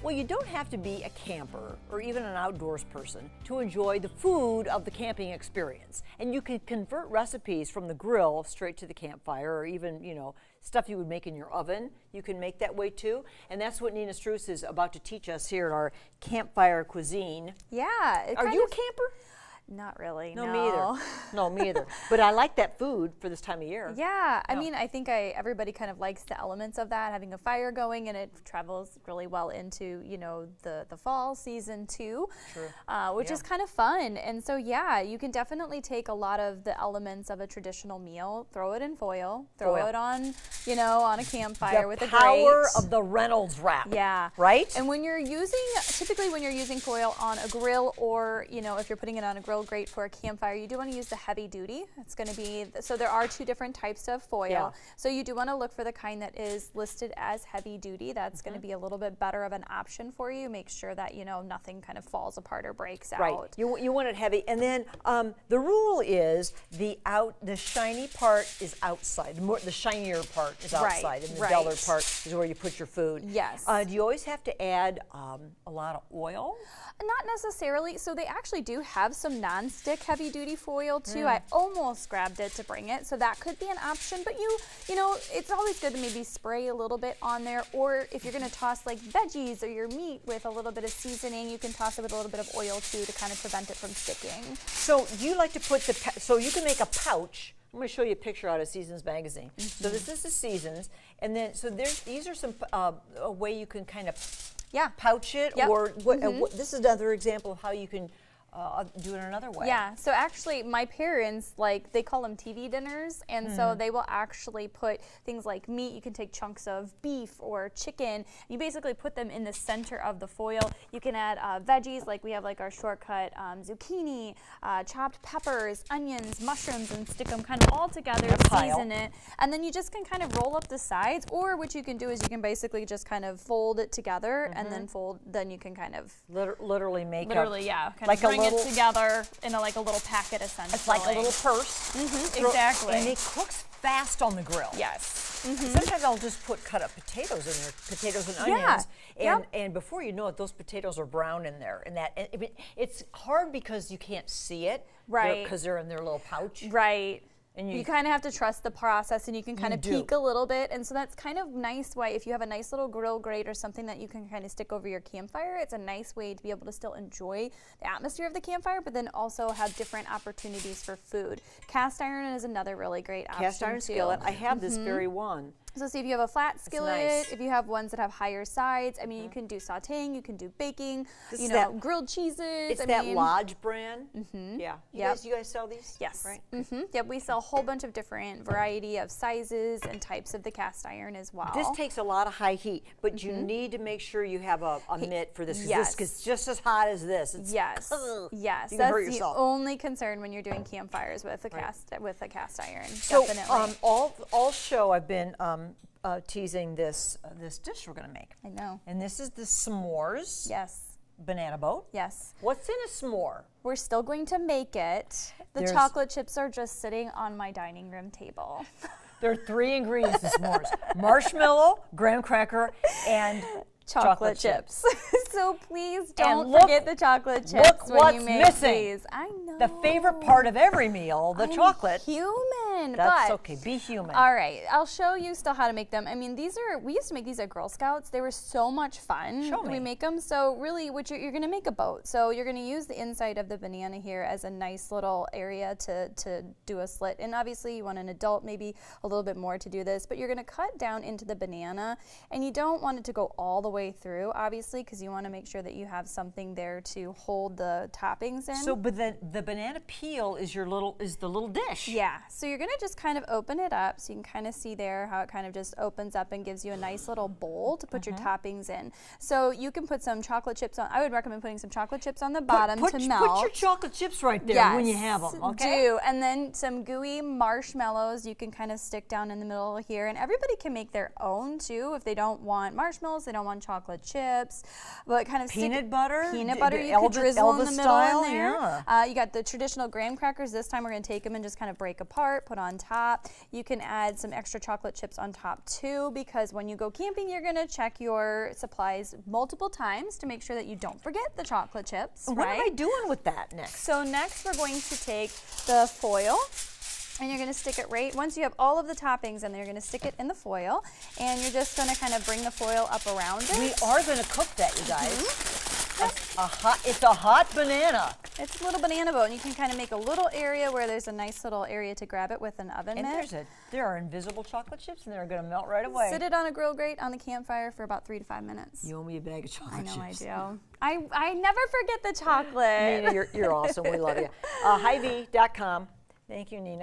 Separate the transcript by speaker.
Speaker 1: Well, you don't have to be a camper or even an outdoors person to enjoy the food of the camping experience. And you can convert recipes from the grill straight to the campfire, or even, you know, stuff you would make in your oven. You can make that way too. And that's what Nina Struss is about to teach us here at our Campfire Cuisine.
Speaker 2: Yeah.
Speaker 1: Are you a camper?
Speaker 2: Not really,
Speaker 1: no. Me either. No, me either. But I like that food for this time of year.
Speaker 2: Yeah, I mean, I think everybody kind of likes the elements of that, having a fire going, and it travels really well into, you know, the fall season too. True. Which is kind of fun. And so, yeah, you can definitely take a lot of the elements of a traditional meal, throw it in foil, throw it on, you know, on a campfire with a grate. The
Speaker 1: power of the Reynolds wrap.
Speaker 2: Yeah.
Speaker 1: Right?
Speaker 2: And when you're using, typically when you're using foil on a grill, or, you know, if you're putting it on a grill grate for a campfire, you do want to use the heavy duty. It's going to be, so there are two different types of foil. Yeah. So you do want to look for the kind that is listed as heavy duty. That's going to be a little bit better of an option for you. Make sure that, you know, nothing kind of falls apart or breaks out.
Speaker 1: You want it heavy. And then the rule is the shiny part is outside. The shinier part is outside, and the duller part is where you put your food.
Speaker 2: Yes.
Speaker 1: Do you always have to add a lot of oil?
Speaker 2: Not necessarily. So they actually do have some non-stick heavy-duty foil too. I almost grabbed it to bring it, so that could be an option. But you know, it's always good to maybe spray a little bit on there. Or if you're going to toss like veggies or your meat with a little bit of seasoning, you can toss it with a little bit of oil too to kind of prevent it from sticking.
Speaker 1: So you like to put so you can make a pouch. I'm going to show you a picture out of Seasons magazine. So this is the Seasons, and then so these are some a way you can kind of pouch it, or this is another example of how you can do it another way.
Speaker 2: Yeah, so actually my parents, like, they call them TV dinners, and so they will actually put things like meat. You can take chunks of beef or chicken. You basically put them in the center of the foil. You can add veggies, like we have like our shortcut zucchini, chopped peppers, onions, mushrooms, and stick them kind of all together, season it, and then you just can kind of roll up the sides, or what you can do is you can basically just kind of fold it together and then you can kind of
Speaker 1: literally make
Speaker 2: like bring it together in like a little packet, essentially.
Speaker 1: It's like a little purse.
Speaker 2: Exactly.
Speaker 1: And it cooks fast on the grill.
Speaker 2: Yes.
Speaker 1: Sometimes I'll just put cut up potatoes in there, potatoes and onions, and before you know it, those potatoes are brown in there. And it's hard because you can't see it, because they're in their little pouch.
Speaker 2: Right. And you kind of have to trust the process, and you can kind of peek a little bit. And so that's kind of nice way, if you have a nice little grill grate or something that you can kind of stick over your campfire, it's a nice way to be able to still enjoy the atmosphere of the campfire, but then also have different opportunities for food. Cast iron is another really great option.
Speaker 1: Cast iron skillet. I have this very one.
Speaker 2: So see if you have a flat skillet, if you have ones that have higher sides, I mean, you can do sauteing, you can do baking, grilled cheeses.
Speaker 1: It's that Lodge brand. Yeah. You guys sell these?
Speaker 2: Yes.
Speaker 1: Right?
Speaker 2: Yep, we sell a whole bunch of different variety of sizes and types of the cast iron as well.
Speaker 1: This takes a lot of high heat, but you need to make sure you have a mitt for this. Yes. This is just as hot as this. It's,
Speaker 2: yes.
Speaker 1: You can
Speaker 2: That's
Speaker 1: hurt yourself.
Speaker 2: the only concern when you're doing campfires with a cast iron.
Speaker 1: So
Speaker 2: definitely.
Speaker 1: all show I've been teasing this dish we're going to make.
Speaker 2: I know.
Speaker 1: And this is the s'mores.
Speaker 2: Yes.
Speaker 1: Banana boat.
Speaker 2: Yes.
Speaker 1: What's in a s'more?
Speaker 2: We're still going to make it. The chocolate chips are just sitting on my dining room table.
Speaker 1: There are 3 ingredients in s'mores: marshmallow, graham cracker, and chocolate chips.
Speaker 2: So please don't forget the chocolate chips
Speaker 1: look
Speaker 2: when
Speaker 1: what's
Speaker 2: you make
Speaker 1: missing.
Speaker 2: these. I know.
Speaker 1: The favorite part of every meal, the chocolate.
Speaker 2: Human.
Speaker 1: That's okay. Be human.
Speaker 2: All right. I'll show you still how to make them. I mean, we used to make these at Girl Scouts. They were so much fun.
Speaker 1: Show me.
Speaker 2: We make them. So really, you're going to make a boat. So you're going to use the inside of the banana here as a nice little area to do a slit. And obviously, you want an adult, maybe a little bit more to do this. But you're going to cut down into the banana, and you don't want it to go all the way through, obviously, because you want to make sure that you have something there to hold the toppings in.
Speaker 1: So, but the banana peel is the little dish.
Speaker 2: Yeah. So you're going to just kind of open it up, so you can kind of see there how it kind of just opens up and gives you a nice little bowl to put your toppings in. So you can put some chocolate chips on. I would recommend putting some chocolate chips on the bottom to melt.
Speaker 1: Put your chocolate chips right there when you have them. Okay.
Speaker 2: Do. And then some gooey marshmallows you can kind of stick down in the middle here, and everybody can make their own too. If they don't want marshmallows, they don't want chocolate chips, but kind of
Speaker 1: peanut butter.
Speaker 2: Peanut butter you could drizzle in the middle in there. You got the traditional graham crackers. This time we're going to take them and just kind of break apart, put on top. You can add some extra chocolate chips on top too, because when you go camping, you're going to check your supplies multiple times to make sure that you don't forget the chocolate chips.
Speaker 1: What am I doing with that next?
Speaker 2: So next we're going to take the foil, and you're going to stick it right, once you have all of the toppings in there, you're going to stick it in the foil, and you're just going to kind of bring the foil up around it.
Speaker 1: We are going to cook that, you guys. It's a hot banana.
Speaker 2: It's a little banana boat, and you can kind of make a little area where there's a nice little area to grab it with an oven mitt.
Speaker 1: And there are invisible chocolate chips, and they're going to melt right away.
Speaker 2: Sit it on a grill grate on the campfire for about 3 to 5 minutes.
Speaker 1: You owe me a bag of chocolate chips.
Speaker 2: I know I do. I never forget the chocolate.
Speaker 1: Nina, you're awesome. We love you. Hy-Vee.com. Thank you, Nina.